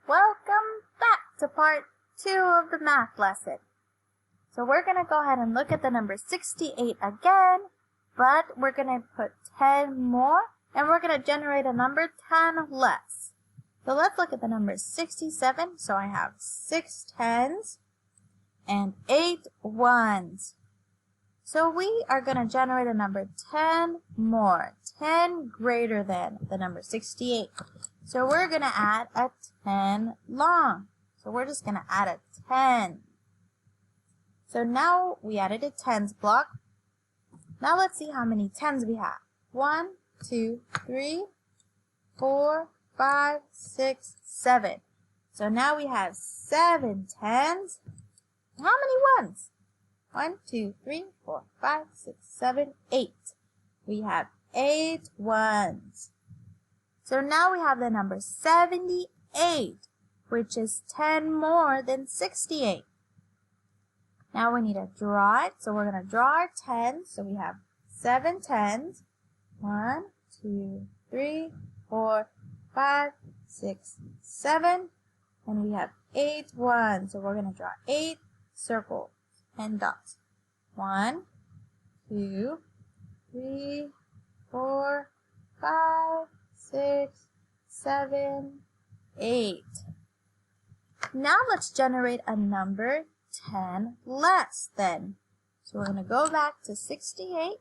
Welcome back to part 2 of the math lesson. So we're going to go ahead and look at the number 68 again, but we're going to put 10 more and we're going to generate a number 10 less. So let's look at the number 67. So I have 6 tens and 8 ones. So we are going to generate a number 10 more, 10 greater than the number 68. So we're going to add a 10 long. So we're just going to add a 10. So now we added a tens block. Now let's see how many tens we have. 1, 2, 3, 4, 5, 6, 7. So now we have 7 tens. How many ones? 1, 2, 3, 4, 5, 6, 7, 8. We have 8 ones. So now we have the number 78, which is 10 more than 68. Now we need to draw it. So we're going to draw our tens. So we have 7 tens. 1, 2, 3, 4, 5, 6, 7. And we have 8 ones. So we're going to draw 8 circles and dots. 1, 2, 3, 4, 5, 6, 7, 8. Now let's generate a number 10 less than. So we're going to go back to 68.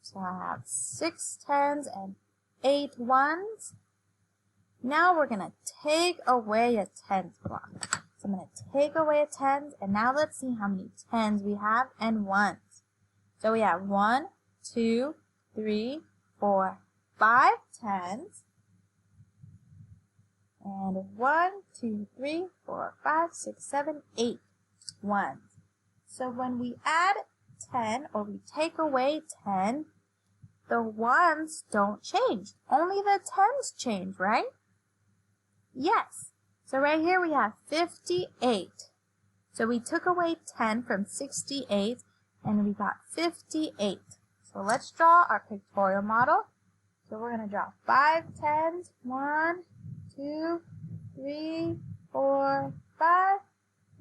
So I have 6 tens and 8 ones. Now we're going to take away a tens block. So I'm going to take away a tens, and now let's see how many tens we have and ones. So we have 1, 2, 3, 4, 5 tens. And 1, 2, 3, 4, 5, 6, 7, 8 ones. So when we add 10 or we take away 10, the ones don't change. Only the tens change, right? Yes. So right here we have 58. So we took away 10 from 68 and we got 58. So let's draw our pictorial model. So we're going to draw 5 tens. 1, 2, 3, 4, 5,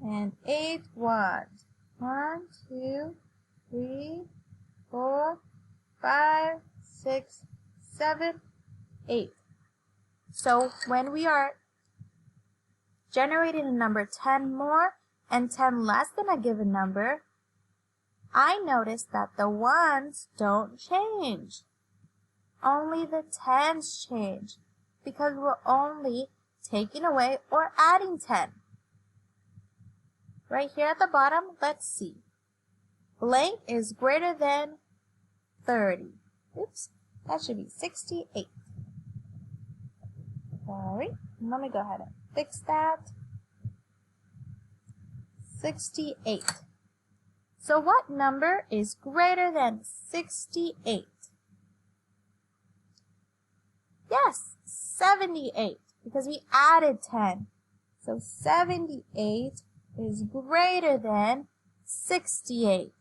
and 8 ones. 1, 2, 3, 4, 5, 6, 7, 8. So when we are generating a number 10 more and 10 less than a given number, I notice that the ones don't change. Only the tens change because we're only taking away or adding 10. Right here at the bottom, let's see. Blank is greater than 30. Oops, that should be 68. Sorry, let me go ahead and fix that. 68. So what number is greater than 68? Yes, 78, because we added 10. So 78 is greater than 68.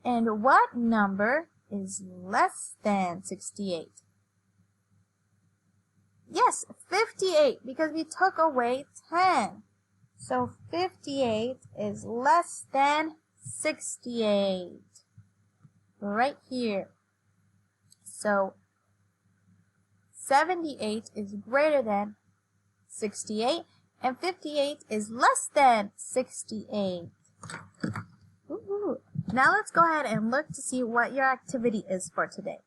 And what number is less than 68? Yes, 58, because we took away 10. So 58 is less than 68. Right here. So 78 is greater than 68, and 58 is less than 68. Ooh. Now let's go ahead and look to see what your activity is for today.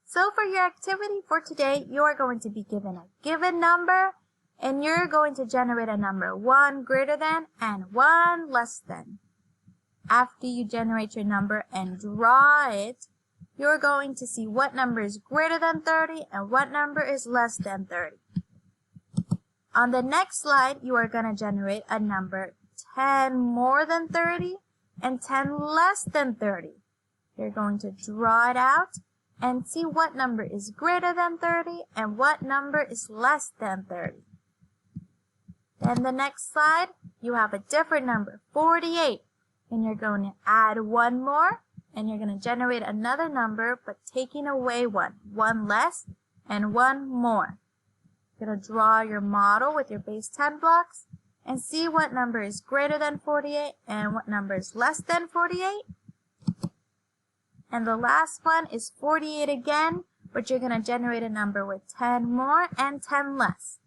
So for your activity for today, you are going to be given a given number, and you're going to generate a number 1 greater than and 1 less than. After you generate your number and draw it, you're going to see what number is greater than 30 and what number is less than 30. On the next slide, you are going to generate a number 10 more than 30 and 10 less than 30. You're going to draw it out and see what number is greater than 30 and what number is less than 30. Then the next slide, you have a different number, 48, and you're going to add 1 more, and you're going to generate another number, but taking away 1 less and 1 more. You're going to draw your model with your base 10 blocks and see what number is greater than 48 and what number is less than 48. And the last one is 48 again, but you're going to generate a number with 10 more and 10 less.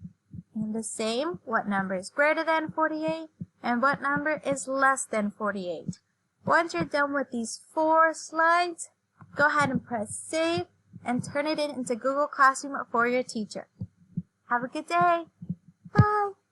And the same, what number is greater than 48 and what number is less than 48. Once you're done with these 4 slides, go ahead and press save and turn it into Google Classroom for your teacher. Have a good day. Bye.